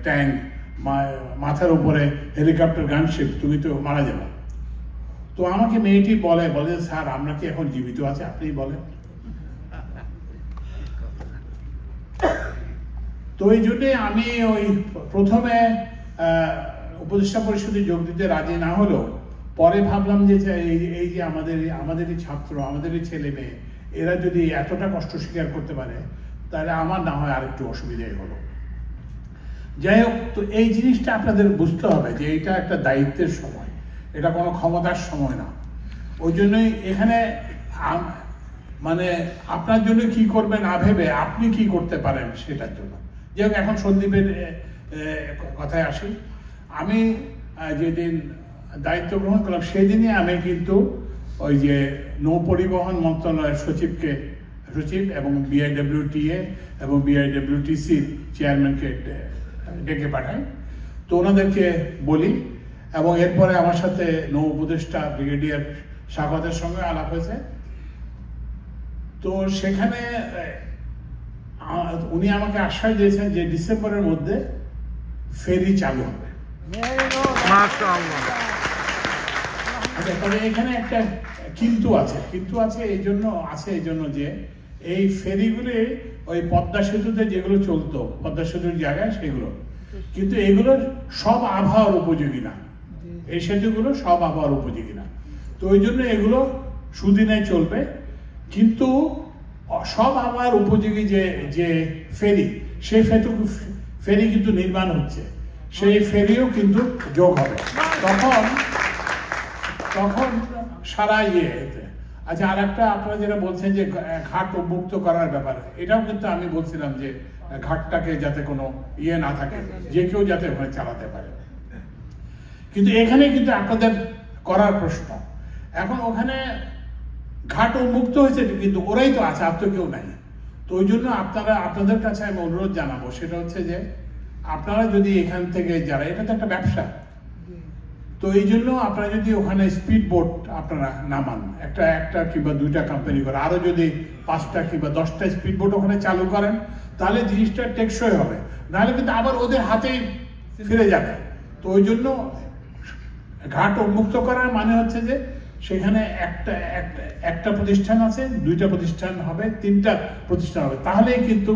Tank মাথার উপরে helicopter gunship, তুমি তো মারা যাবে। তো আমাকে মেয়েটি বলে স্যার আমরা কি এখন জীবিত আছে, আপনি বলেন। তো এই জন্যে আমি ওই প্রথমে উপদেষ্টা পরিষদে যোগ দিতে রাজি না হলেও পরে ভাবলাম যে এই যে আমাদেরই ছাত্র, আমাদেরই ছেলে মেয়ে, এরা যদি এতটা কষ্ট স্বীকার করতে পারে তাহলে আমার না হয় আরেকটু অসুবিধাই হলো। যাই হোক, তো এই জিনিসটা আপনাদের বুঝতে হবে যে এটা একটা দায়িত্বের সময়, এটা কোনো ক্ষমতার সময় না। ওই জন্যই এখানে মানে আপনার জন্য কি করবেন না ভেবে আপনি কি করতে পারেন সেটার জন্য। যাই হোক, এখন সন্দীপের কথায় আসি। আমি যেদিন দায়িত্ব গ্রহণ করলাম সেদিনই আমি কিন্তু ওই যে নৌ পরিবহন মন্ত্রণালয়ের সচিব এবং BIWTA এবং BIWTCর চেয়ারম্যানকে ডেকে পাঠাই। তো ওনাদেরকে বলি এবং এরপরে আমার সাথে নৌ উপদেষ্টা ব্রিগেডিয়ার স্বাগতের সঙ্গে আলাপ হয়েছে। তো সেখানে উনি আমাকে আশ্বাস দিয়েছেন যে ডিসেম্বরের মধ্যে ফেরি চালু হবে। তবে এখানে একটা কিন্তু আছে এই জন্য যে এই ফেরিগুলি ওই পদ্মা সেতুতে যেগুলো চলতো, পদ্মা সেতুর জায়গায় সেগুলো, কিন্তু এগুলো সব আবহাওয়ার উপযোগী না, এই সেতুগুলো সব আবহাওয়ার উপযোগী না। তো ওই জন্য এগুলো সুদিনে চলবে, কিন্তু সব আবহাওয়ার উপযোগী যে ফেরি, সেই ফেরি কিন্তু নির্মাণ হচ্ছে, সেই ফেরিও কিন্তু যোগ হবে তখন সারা ইয়েতে। আচ্ছা, আর একটা আপনারা যেটা বলছেন যে ঘাট উন্মুক্ত করার ব্যাপারে, এটাও কিন্তু আমি বলছিলাম যে ঘাটটাকে যাতে কোনো ইয়ে না থাকে, যে কেউ যাতে ওখানে চালাতে পারে। কিন্তু এখানে কিন্তু আপনাদের করার প্রশ্ন, এখন ওখানে ঘাট উন্মুক্ত হয়েছে কিন্তু ওরাই তো আছে, আর তো কেউ নাই। তো ওই জন্য আপনাদের কাছে আমি অনুরোধ জানাবো, সেটা হচ্ছে যে আপনারা যদি এখান থেকে যারা, এটা তো একটা ব্যবসা, তো এই জন্য আপনারা যদি ওখানে স্পিড বোট আপনারা নামান, একটা কিংবা দুইটা কোম্পানি করে, আরো যদি 5টা কিংবা 10টা স্পিড বোট ওখানে চালু করেন, তাহলে জিনিসটা টেকসই হবে, নাহলে কিন্তু আবার ওদের হাতেই ফিরে যাবে। তো ওই জন্য ঘাট উন্মুক্ত করার মানে হচ্ছে যে সেখানে একটা প্রতিষ্ঠান আছে, 2টা প্রতিষ্ঠান হবে, 3টা প্রতিষ্ঠান হবে, তাহলেই কিন্তু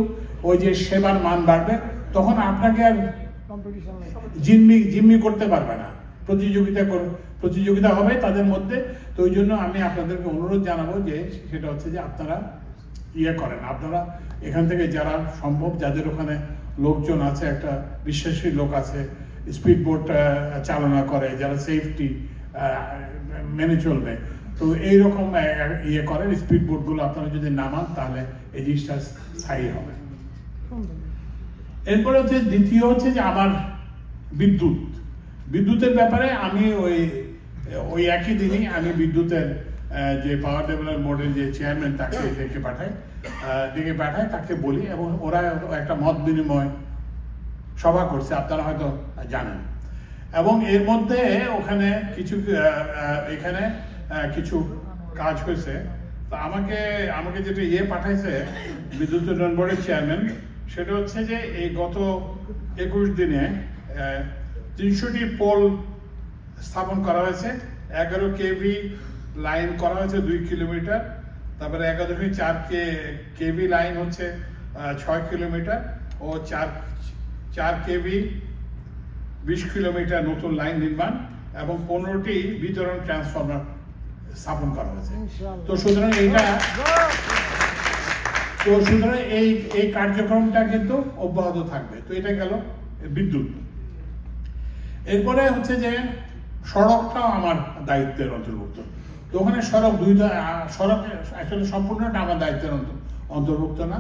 ওই যে সেবার মান বাড়বে, তখন আপনাকে আর জিম্মি করতে পারবে না, প্রতিযোগিতা হবে তাদের মধ্যে। তো ওই জন্য আমি আপনাদেরকে অনুরোধ জানাবো যে সেটা হচ্ছে যে আপনারা ইয়ে করেন, আপনারা এখান থেকে যারা সম্ভব, যাদের ওখানে লোকজন আছে, একটা বিশ্বাসী লোক আছে, স্পিড বোট চালনা করে, যারা সেফটি মেনে চলবে, তো এইরকম ইয়ে করেন, স্পিড বোটগুলো আপনারা যদি নামান তাহলে এই জিনিসটা স্থায়ী হবে। এরপরে হচ্ছে দ্বিতীয় হচ্ছে যে আমার বিদ্যুতের ব্যাপারে আমি ওই একই দিনই আমি বিদ্যুতের যে পাওয়ার ডেভেলপমেন্ট বোর্ডের যে চেয়ারম্যান, তাকে ডেকে পাঠায়, তাকে বলি, এবং ওরা একটা মত বিনিময় সভা করছে, আপনারা হয়তো জানেন। এবং এর মধ্যে ওখানে এখানে কিছু কাজ হয়েছে। তো আমাকে যেটা পাঠাইছে বিদ্যুৎ উন্নয়ন বোর্ডের চেয়ারম্যান, সেটা হচ্ছে যে এই গত 21 দিনে 300টি পোল স্থাপন করা হয়েছে, 11 kV লাইন করা হয়েছে 2 কিলোমিটার, তারপরে 11.4 kV লাইন হচ্ছে 6 কিলোমিটার, ও 4 kV 20 কিলোমিটার নতুন লাইন নির্মাণ, এবং 15টি বিতরণ ট্রান্সফরমার স্থাপন করা হয়েছে। তো সুতরাং এই কার্যক্রমটা কিন্তু অব্যাহত থাকবে। তো এটা গেল বিদ্যুৎ। এরপরে হচ্ছে যে সড়কটাও আমার দায়িত্বের অন্তর্ভুক্ত। তো ওখানে সড়ক আসলে সম্পূর্ণটা আমার দায়িত্বের অন্তর্ভুক্ত না,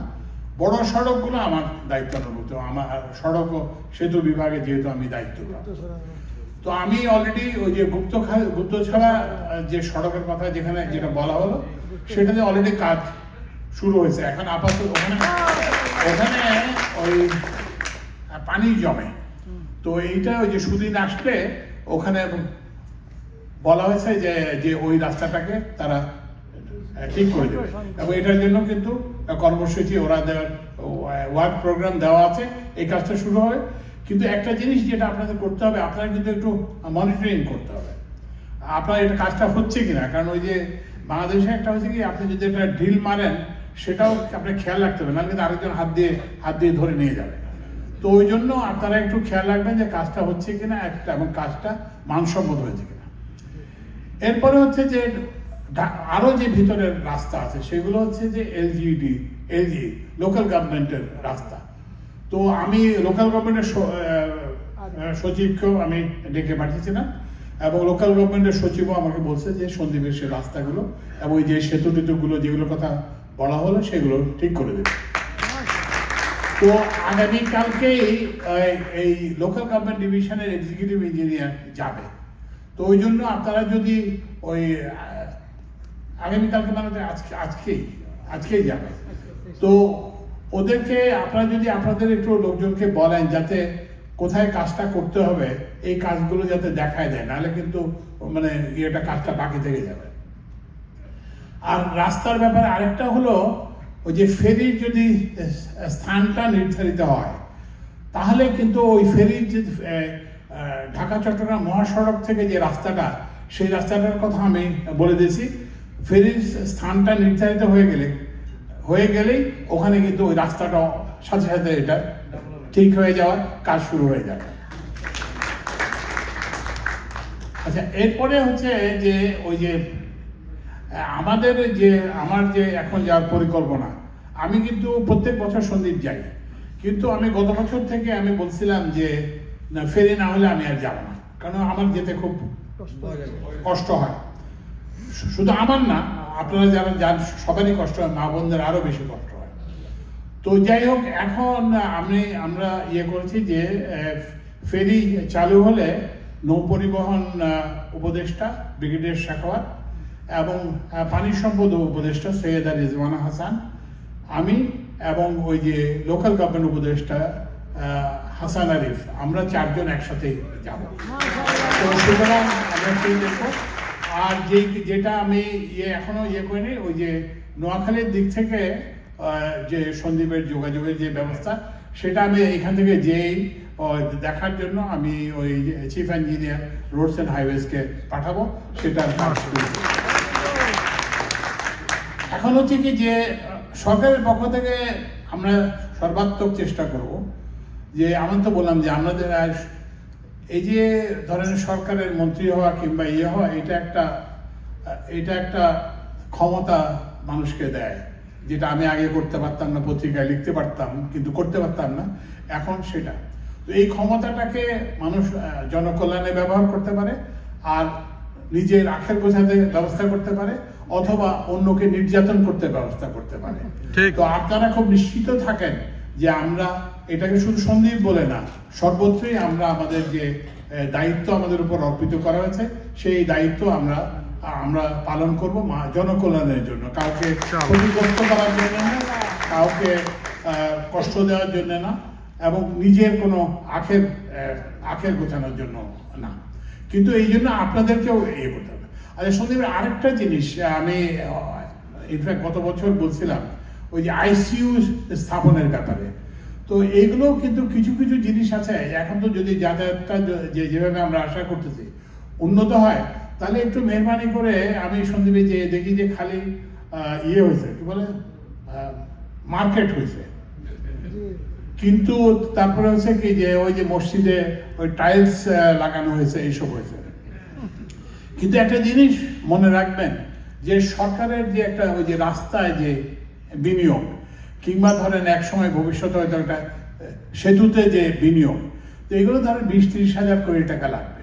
বড় সড়কগুলো আমার দায়িত্ব অন্তর্ভুক্ত। আমার সড়ক ও সেতু বিভাগে যেহেতু আমি দায়িত্ব, তো আমি অলরেডি ওই যে গুপ্তছড়া যে সড়কের কথা যেটা বলা হলো, সেটাতে অলরেডি কাজ শুরু হয়েছে। এখন আপাতত ওখানে ওই পানি জমে, তো এইটা ওই যে সুদিন আসলে ওখানে বলা হয়েছে যে ওই রাস্তাটাকে তারা ঠিক করে দেবে, এবং এটার জন্য কিন্তু কর্মসূচি ওরা ওয়ার্ক প্রোগ্রাম দেওয়া আছে, এই কাজটা শুরু হবে। কিন্তু একটা জিনিস যেটা আপনাদের করতে হবে, আপনারা কিন্তু একটু মনিটরিং করতে হবে আপনার এটা কাজটা হচ্ছে কিনা। কারণ ওই যে বাংলাদেশে একটা হচ্ছে কি, আপনি যদি একটা ঢিল মারেন সেটাও আপনি খেয়াল রাখতে হবে, না কিন্তু আরেকজন হাত দিয়ে ধরে নিয়ে যাবে। তো ওই জন্য আপনারা একটু খেয়াল রাখবেন যে কাজটা হচ্ছে কিনা একটা, এবং কাজটা মানসম্মত হয়েছে কিনা। এরপরে হচ্ছে যে আরো যে ভিতরের রাস্তা আছে সেগুলো হচ্ছে যে এলজি লোকাল গভর্নমেন্টের রাস্তা। তো আমি লোকাল গভর্নমেন্টের সচিবকেও আমি ডেকে পাঠিয়েছিলাম, এবং লোকাল গভর্নমেন্টের সচিবও আমাকে বলছে যে সন্দ্বীপের সে রাস্তাগুলো এবং ওই যে সেতু টেতুগুলো যেগুলো কথা বলা হলো সেগুলো ঠিক করে দেবে। তো আগামীকালকেই এই লোকাল গভর্নমেন্ট ডিভিশনের এক্সিকিউটিভ ইঞ্জিনিয়ার যাবে। তো ওই জন্য আপনারা যদি ওই আগামীকালকে মানে আজকেই যাবে, তো ওদেরকে আপনারা যদি আপনাদের একটু লোকজনকে বলেন যাতে কোথায় কাজটা করতে হবে এই কাজগুলো যাতে দেখায় দেয়, নাহলে কিন্তু মানে ইয়েটা কাজটা বাকি থেকে যাবে। আর রাস্তার ব্যাপারে আরেকটা হলো, ওই যে ফেরির যদি স্থানটা নির্ধারিত হয় তাহলে কিন্তু ওই ফেরির যে ঢাকা চট্টগ্রাম মহাসড়ক থেকে যে রাস্তাটা, সেই রাস্তাটার কথা আমি বলে দিয়েছি। ফেরির স্থানটা নির্ধারিত হয়ে গেলেই ওখানে কিন্তু ওই রাস্তাটা সাথে সাথে এটা ঠিক হয়ে যাওয়ার কাজ শুরু হয়ে যাবে। আচ্ছা, এরপরে হচ্ছে যে ওই যে আমার যে এখন যাওয়ার পরিকল্পনা, আমি কিন্তু প্রত্যেক বছর সন্দ্বীপ যাই, কিন্তু আমি গত বছর থেকে আমি বলছিলাম যে না, ফেরি না হলে আমি আর যাব না, কারণ আমার যেতে খুব কষ্ট হয়। শুধু আমার না, আপনারা যারা যান সবারই কষ্ট হয়, মা বোনদের আরো বেশি কষ্ট হয়। তো যাই হোক, এখন আমরা ইয়ে করেছি যে ফেরি চালু হলে নৌ পরিবহন উপদেষ্টা ব্রিগেডিয়ার শাখাওয়াত এবং পানি সম্পদ উপদেষ্টা সৈয়দা রিজওয়ানা হাসান, আমি এবং ওই যে লোকাল গভর্নমেন্ট উপদেষ্টা হাসান আরিফ, আমরা চারজন একসাথে যাব। তো সুতরাং আমরা সেই দেখবো। আর যেটা আমি এখনো করিনি, ওই যে নোয়াখালীর দিক থেকে যে সন্দ্বীপের যোগাযোগের যে ব্যবস্থা, সেটা আমি এখান থেকে যেই দেখার জন্য আমি ওই চিফ ইঞ্জিনিয়ার রোডস অ্যান্ড হাইওয়েজকে পাঠাবো, সেটা এখন হচ্ছে কি যে সরকারের পক্ষ থেকে আমরা সর্বাত্মক চেষ্টা করব যে, আমি তো বললাম যে আমাদের এই যে ধরেন সরকারের মন্ত্রী হওয়া কিংবা হওয়া, এটা একটা ক্ষমতা মানুষকে দেয়, যেটা আমি আগে করতে পারতাম না, পত্রিকায় লিখতে পারতাম কিন্তু করতে পারতাম না, এখন সেটা। তো এই ক্ষমতাটাকে মানুষ জনকল্যাণে ব্যবহার করতে পারে, আর নিজের আখের গোছাতে ব্যবস্থা করতে পারে, অথবা অন্যকে নির্যাতন করতে ব্যবস্থা করতে পারে। তো আপনারা খুব নিশ্চিত থাকেন যে আমরা এটাকে শুধু সন্দ্বীপ বলে না, সর্বত্রই আমরা আমাদের যে দায়িত্ব আমাদের উপর অর্পিত করা হয়েছে, সেই দায়িত্ব আমরা পালন করব জনকল্যাণের জন্য, কাউকে ক্ষতিগ্রস্ত করার জন্য না, কাউকে কষ্ট দেওয়ার জন্য না, এবং নিজের কোনো আখের গোছানোর জন্য না। কিন্তু এই জন্য আপনাদেরকেও করতে হবে। আচ্ছা, সন্দীপের আরেকটা জিনিস আমি ইনফ্যাক্ট গত বছর বলছিলাম, ওই যে আইসিইউ স্থাপনের ব্যাপারে। তো এইগুলো কিন্তু কিছু কিছু জিনিস আছে, এখন তো যদি যাতায়াতটা যেভাবে আমরা আশা করতেছি উন্নত হয়, তাহলে একটু মেহরবানি করে আমি সন্দীপে যে দেখি যে খালি হয়েছে, কি বলে, মার্কেট হয়েছে, কিন্তু তারপরে হচ্ছে কি যে ওই যে মসজিদে ওই টাইলস লাগানো হয়েছে, এইসব হয়েছে। কিন্তু একটা জিনিস মনে রাখবেন যে সরকারের যে একটা ওই যে রাস্তায় যে বিনিয়োগ, কিংবা ধরেন এক সময় ভবিষ্যতে হয়তো একটা সেতুতে যে বিনিয়োগ, তো এগুলো ধরেন 20-30 হাজার কোটি টাকা লাগবে।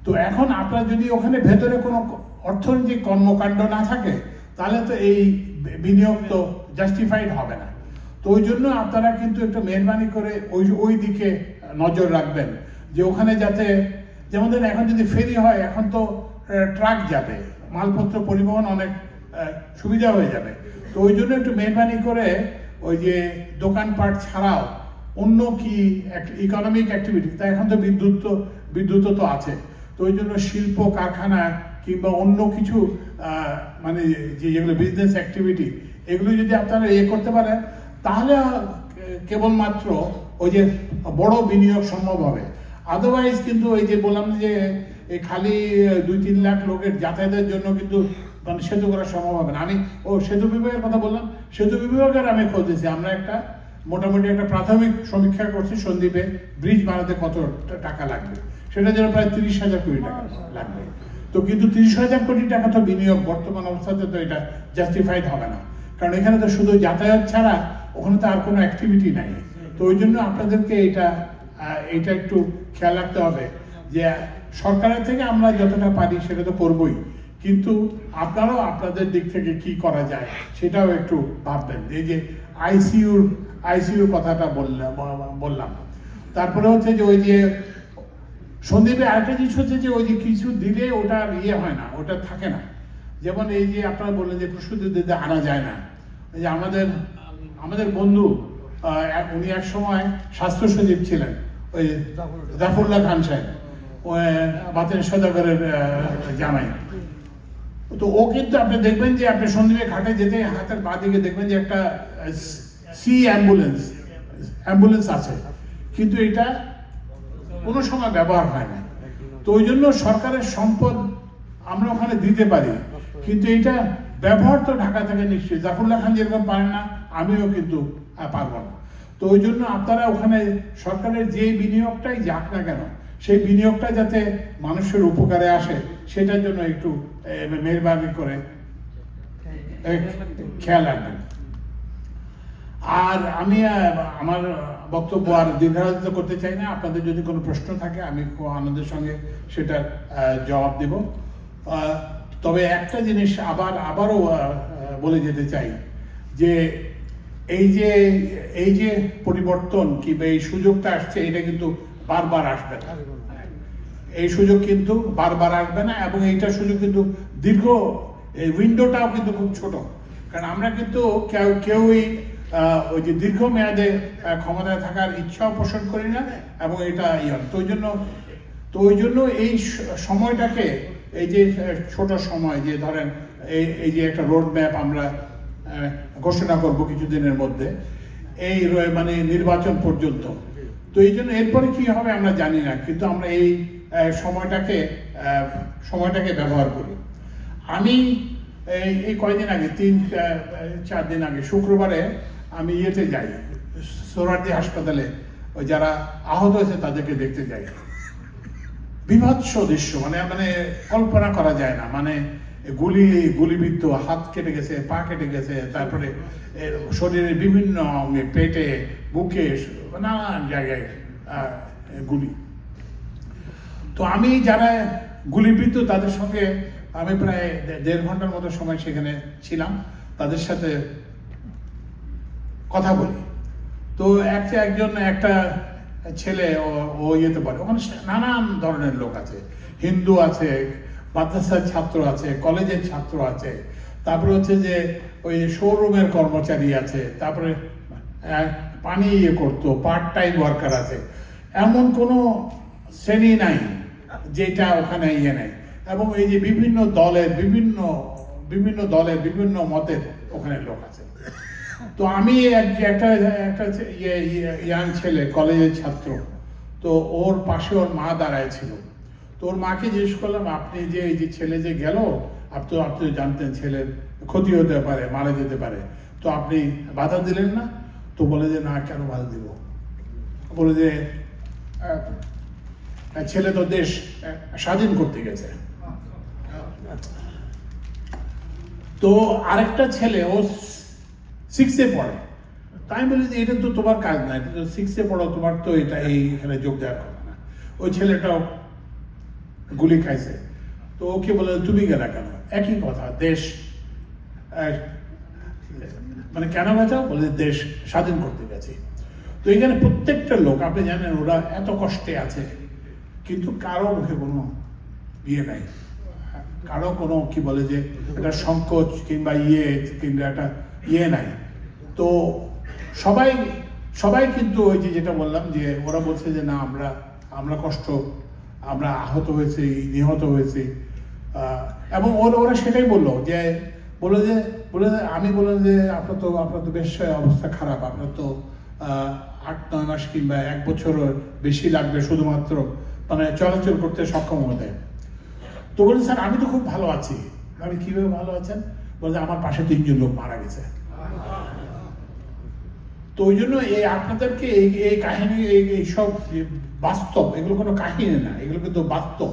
তো এখন আপনার যদি ওখানে ভেতরে কোনো অর্থনৈতিক কর্মকাণ্ড না থাকে, তাহলে তো এই বিনিয়োগ তো জাস্টিফাইড হবে না। তো ওই জন্য আপনারা কিন্তু একটু মেহরবানি করে ওই দিকে নজর রাখবেন, যে ওখানে যাতে, যেমন এখন যদি ফেরি হয়, এখন তো ট্রাক যাবে, মালপত্র পরিবহন অনেক সুবিধা হয়ে যাবে। তো ওই জন্য একটু মেহরবানি করে ওই যে দোকানপাট ছাড়াও অন্য কি ইকোনমিক অ্যাক্টিভিটি, তা এখন তো বিদ্যুৎ তো আছে, তো ওই জন্য শিল্প কারখানা কিংবা অন্য কিছু মানে যেগুলো বিজনেস অ্যাক্টিভিটি, এগুলো যদি আপনারা করতে পারেন, তাহলে কেবলমাত্র ওই যে বড় বিনিয়োগ সম্ভব হবে। আদারওয়াইজ কিন্তু ওই যে বললাম যে এই খালি 2-3 লাখ লোকের যাতায়াতের জন্য কিন্তু মানে সেতু করা সম্ভব হবে না। আমি সেতু বিভাগের কথা বললাম, সেতু বিভাগের আমি খোঁজ দিয়েছি। আমরা একটা মোটামুটি একটা প্রাথমিক সমীক্ষা করছি সন্দ্বীপে ব্রিজ বানাতে কত টাকা লাগবে, সেটা যেন প্রায় 30,000 কোটি টাকা লাগবে। তো কিন্তু 30,000 কোটি টাকা তো বিনিয়োগ বর্তমান অবস্থাতে তো এটা জাস্টিফাইড হবে না, কারণ এখানে তো শুধু যাতায়াত ছাড়া ওখানে তো আর কোনো অ্যাক্টিভিটি নাই। তো ওই জন্য আপনাদেরকে এটা একটু খেয়াল রাখতে হবে যে সরকারের থেকে আমরা যতটা পারি সেটা তো করবই, কিন্তু আপনারাও আপনাদের দিক থেকে কি করা যায় সেটাও একটু ভাববেন। এই যে আইসিইউর কথাটা বললাম। তারপরে হচ্ছে যে ওই যে সন্দ্বীপে আরেকটা জিনিস হচ্ছে যে ওই যে কিছু দিলে ওটা ইয়ে হয় না, ওটা থাকে না। যেমন এই যে আপনারা বললেন যে প্রস্তুতি দিতে আনা যায় না। এই যে আমাদের বন্ধু উনি এক সময় স্বাস্থ্য সচিব ছিলেন, ওই জাফরুল্লাহ খান সাহেব, বাতেন সদাগরের জামাই। তো ও কিন্তু আপনি দেখবেন যে আপনি সন্দ্বীপে ঘাটে যেতে হাতের বাঁ দিকে দেখবেন যে একটা সি অ্যাম্বুলেন্স আছে, কিন্তু এটা কোনো সময় ব্যবহার হয় না। তো ওই জন্য সরকারের সম্পদ আমরা ওখানে দিতে পারি, কিন্তু এটা ব্যবহার তো ঢাকা থেকে নিশ্চয়ই জাফরুল্লাহ খান যেরকম পারেন না, আমিও কিন্তু পারবো না। তো ওই জন্য আপনারা ওখানে সরকারের যে বিনিয়োগটাই যাক না কেন, সেই বিনিয়োগটা যাতে মানুষের উপকারে আসে সেটার জন্য একটু মেহরবানি করে খেয়াল রাখবেন। আর আমি আমার বক্তব্য আর দীর্ঘায়িত করতে চাই না। আপনাদের যদি কোনো প্রশ্ন থাকে আমি খুব আনন্দের সঙ্গে সেটার জবাব দেব। তবে একটা জিনিস আবারও বলে যেতে চাই যে এই যে পরিবর্তন কিংবা এই সুযোগটা আসছে, এটা কিন্তু বারবার আসবে না। এই সুযোগ কিন্তু বারবার আসবে না, এবং এইটার সুযোগ কিন্তু দীর্ঘ, এই উইন্ডোটাও কিন্তু খুব ছোট। কারণ আমরা কিন্তু কেউই ওই যে দীর্ঘমেয়াদে ক্ষমতায় থাকার ইচ্ছাও পোষণ করি না, এবং এটা তো ওই জন্য এই সময়টাকে, এই যে ছোট সময়, যে ধরেন এই যে একটা রোড ম্যাপ আমরা ঘোষণা করব কিছুদিনের মধ্যে, এই মানে নির্বাচন পর্যন্ত। তো এই জন্য এরপরে কি হবে আমরা জানি না, কিন্তু আমরা এই সময়টাকে ব্যবহার করি। আমি এই কয়েকদিন আগে 3-4 দিন আগে শুক্রবারে আমি ইয়েতে যাই, সোহরাওয়ার্দী হাসপাতালে ওই যারা আহত হয়েছে তাদেরকে দেখতে যাই। বিভৎস দৃশ্য, মানে কল্পনা করা যায় না। মানে গুলিবিদ্ধ, হাত কেটে গেছে, পা কেটে গেছে, তারপরে শরীরের বিভিন্ন অঙ্গে, পেটে, বুকে, নানান জায়গায় গুলি। তো আমি যারা গুলিবিদ্ধ তাদের সঙ্গে আমি প্রায় 1.5 ঘন্টার মতো সময় সেখানে ছিলাম, তাদের সাথে কথা বলি। তো একটা ছেলে ও ইয়েতে পারে, ওখানে নানান ধরনের লোক আছে, হিন্দু আছে, মাদ্রাসার ছাত্র আছে, কলেজের ছাত্র আছে, তারপরে হচ্ছে যে ওই শোরুমের কর্মচারী আছে, তারপরে পানি করতো পার্ট টাইম ওয়ার্কার আছে। এমন কোনো শ্রেণী নাই যেটা ওখানে নেই। এবং এই যে বিভিন্ন দলের বিভিন্ন মতের ওখানে লোক আছে। তো আমি একটা ইয়াং ছেলে, কলেজের ছাত্র, তো ওর পাশে ওর মা দাঁড়ায় ছিল। তো ওর মাকে জিজ্ঞেস করলাম, আপনি যে এই যে ছেলে যে গেল, আপনি জানতেন ছেলের ক্ষতি হতে পারে, মারা যেতে পারে, তো আপনি বাধা দিলেন না? তো বলে যে না, কেন বাধা দিব? বলে যে ছেলে তো দেশ স্বাধীন করতে গেছে। তো আরেকটা ছেলে, ও 6-এ পড়ে। তাই বলি যে এটা তো তোমার কাজ না, এটা তো 6-এ পড়ো, তোমার তো এখানে যোগ দেওয়ার কথা না। ওই ছেলেটাও গুলি খাইছে। তো ওকে বলে তুমি গেলা কেন? একই কথা, দেশ মানে কেন গেছে? বলে দেশ স্বাধীন করতে গেছে। তো এখানে প্রত্যেকটা লোক, আপনি জানেন, ওরা এত কষ্টে আছে, কিন্তু কারো মুখে কোনো ইয়ে নাই, কারো কোনো কি বলে যে একটা সংকোচ কিংবা একটা ইয়ে নাই। তো সবাই কিন্তু ওই যে যেটা বললাম, যে ওরা বলছে যে না, আমরা আমরা আহত হয়েছি, নিহত হয়েছি। এবং ওরা সেটাই বললো যে আমি বললাম যে আপনার তো বেশ অবস্থা খারাপ, আপনার তো 8-9 মাস কিংবা 1 বছরও বেশি লাগবে শুধুমাত্র মানে চলাচল করতে সক্ষম হতে। তো বলি স্যার আমি তো খুব ভালো আছি। আমি কিভাবে ভালো আছেন? বলছে আমার পাশে 3 জন লোক মারা গেছে। তো ওই জন্য আপনাদেরকে এই কাহিনী এইসব বাস্তব, এগুলো কোনো কাহিনী না, এগুলো কিন্তু বাস্তব।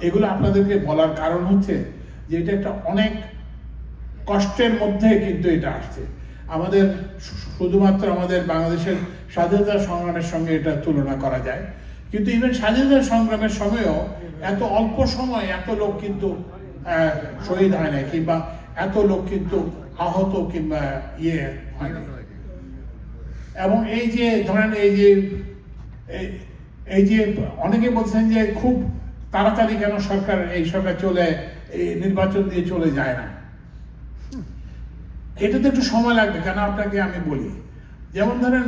এগুলো আপনাদেরকে বলার কারণ হচ্ছে যে এটা একটা অনেক কষ্টের মধ্যে কিন্তু এটা আসছে। আমাদের শুধুমাত্র আমাদের বাংলাদেশের স্বাধীনতা সংগ্রামের সঙ্গে এটা তুলনা করা যায়, কিন্তু ইভেন স্বাধীনতা সংগ্রামের সময়ও এত অল্প সময় এত লোক কিন্তু শহীদ হয় না, কিংবা এত লোক কিন্তু আহত কিংবা হয় না। এবং এই যে ধরেন এই যে অনেকে বলছেন যে খুব তাড়াতাড়ি কেন এই সরকার নির্বাচন দিয়ে চলে যায় না। এটাতে একটু সময় লাগবে, কেন আপনাকে আমি বলি। যেমন ধরেন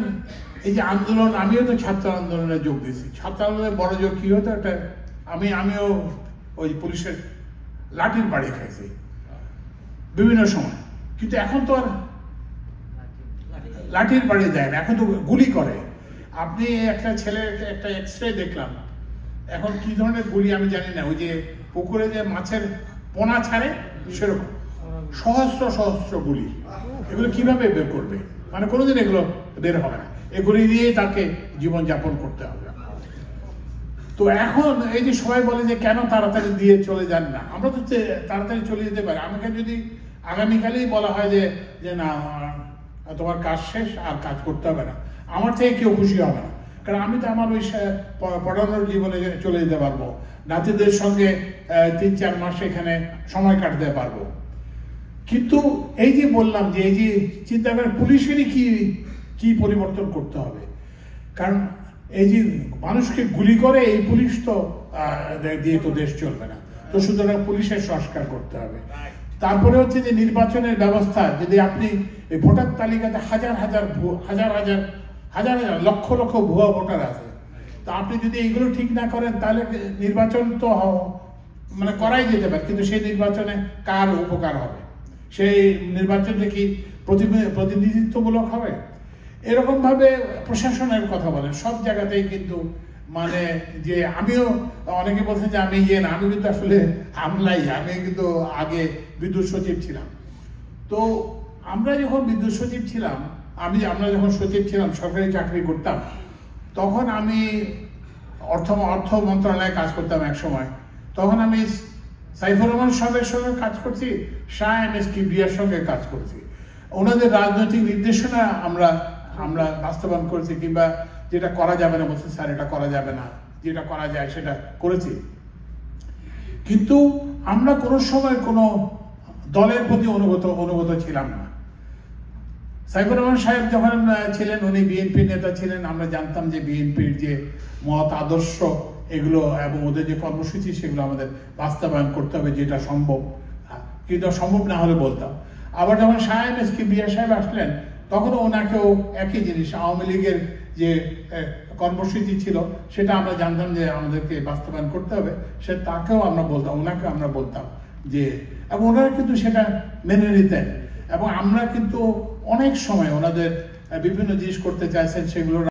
এই যে আন্দোলন, আমিও তো ছাত্র আন্দোলনে যোগ দিয়েছি। ছাত্র আন্দোলনে বড় জোর কি হতো, একটা আমিও ওই পুলিশের লাঠির বাড়ি খাইছি বিভিন্ন সময়, কিন্তু এখন তো আর লাঠির বাড়ি দেয় না, এখন তো গুলি করে। আপনি একটা ছেলের একটা এক্সরে দেখলাম, এখন কি ধরনের গুলি আমি জানি না, ওই যে পুকুরে যে মাছের পোনা ছাড়ে সেরকম সহস্র সহস্র গুলি। এগুলো কিভাবে বের করবে? মানে কোনোদিন এগুলো বের হবে না, এগুলি দিয়েই তাকে জীবনযাপন করতে হবে। তো এখন এই যে সবাই বলে যে কেন তাড়াতাড়ি দিয়ে চলে যান না, আমরা তো তাড়াতাড়ি চলে যেতে পারি। আমাকে যদি আগামীকালেই বলা হয় যে না তোমার কাজ শেষ আর কাজ করতে হবে না, আমার থেকে কেউ খুশি হবে না, কারণ আমি তো আমার ওই পড়ানোর জীবনে চলে যেতে পারবো, নাতিদের সঙ্গে 3-4 মাস এখানে সময় কাটাতে পারবো। কিন্তু এই যে বললাম যে এই যে চিন্তা করেন পুলিশেরই কি পরিবর্তন করতে হবে, কারণ এই যে মানুষকে গুলি করে এই পুলিশ তো দিয়ে তো দেশ চলবে না। তো সুতরাং পুলিশের সংস্কার করতে হবে। তারপরে হচ্ছে যে নির্বাচনের ব্যবস্থা, যদি আপনি এই ভোটার তালিকাতে হাজার লক্ষ লক্ষ ভুয়া ভোটার আছে, তো আপনি যদি এইগুলো ঠিক না করেন তাহলে নির্বাচন তো মানে করাই যেতে পারে, কিন্তু সেই নির্বাচনে কার উপকার হবে? সেই নির্বাচনটা কি প্রতিনিধিত্বমূলক হবে? এরকম ভাবে প্রশাসনের কথা বলেন সব জায়গাতেই, কিন্তু মানে যে আমিও অনেকে বলছেন যে আমি না, আমি কিন্তু আসলে আমলাই, আমি কিন্তু আগে বিদ্যুৎ সচিব ছিলাম। তো আমরা যখন বিদ্যুৎ সচিব ছিলাম, আমরা যখন সচিব ছিলাম, সরকারি চাকরি করতাম, তখন আমি অর্থ মন্ত্রণালয়ে কাজ করতাম এক সময়। তখন আমি সাইফুর রহমান সাহেবের সঙ্গে কাজ করছি, শাহ এম.এস. কিবরিয়ার সঙ্গে কাজ করছি। ওনাদের রাজনৈতিক নির্দেশনা আমরা বাস্তবায়ন করেছি, কিংবা যেটা করা যাবে না বলছি স্যার এটা করা যাবে না, যেটা করা যায় সেটা করেছি। কিন্তু আমরা কোনো সময় কোনো দলের প্রতি অনুগত ছিলাম না। সাইফুর রহমান সাহেব যখন ছিলেন, উনি বিএনপির নেতা ছিলেন, আমরা জানতাম যে বিএনপির যে মত আদর্শ এগুলো এবং ওদের যে কর্মসূচি সেগুলো আমাদের বাস্তবায়ন করতে হবে, যেটা সম্ভব, কিন্তু সম্ভব না হলে বলতাম। আবার যখন শাহ এম.এস. কিবরিয়া সাহেব আসলেন, তখনও ওনাকেও একই জিনিস, আওয়ামী লীগের যে কর্মসূচি ছিল সেটা আমরা জানতাম যে আমাদেরকে বাস্তবায়ন করতে হবে, তাকেও আমরা বলতাম, ওনাকে আমরা বলতাম যে, এবং ওনারা কিন্তু সেটা মেনে নিতেন। এবং আমরা কিন্তু অনেক সময় ওনাদের বিভিন্ন জিনিস করতে চাইছেন, সেগুলো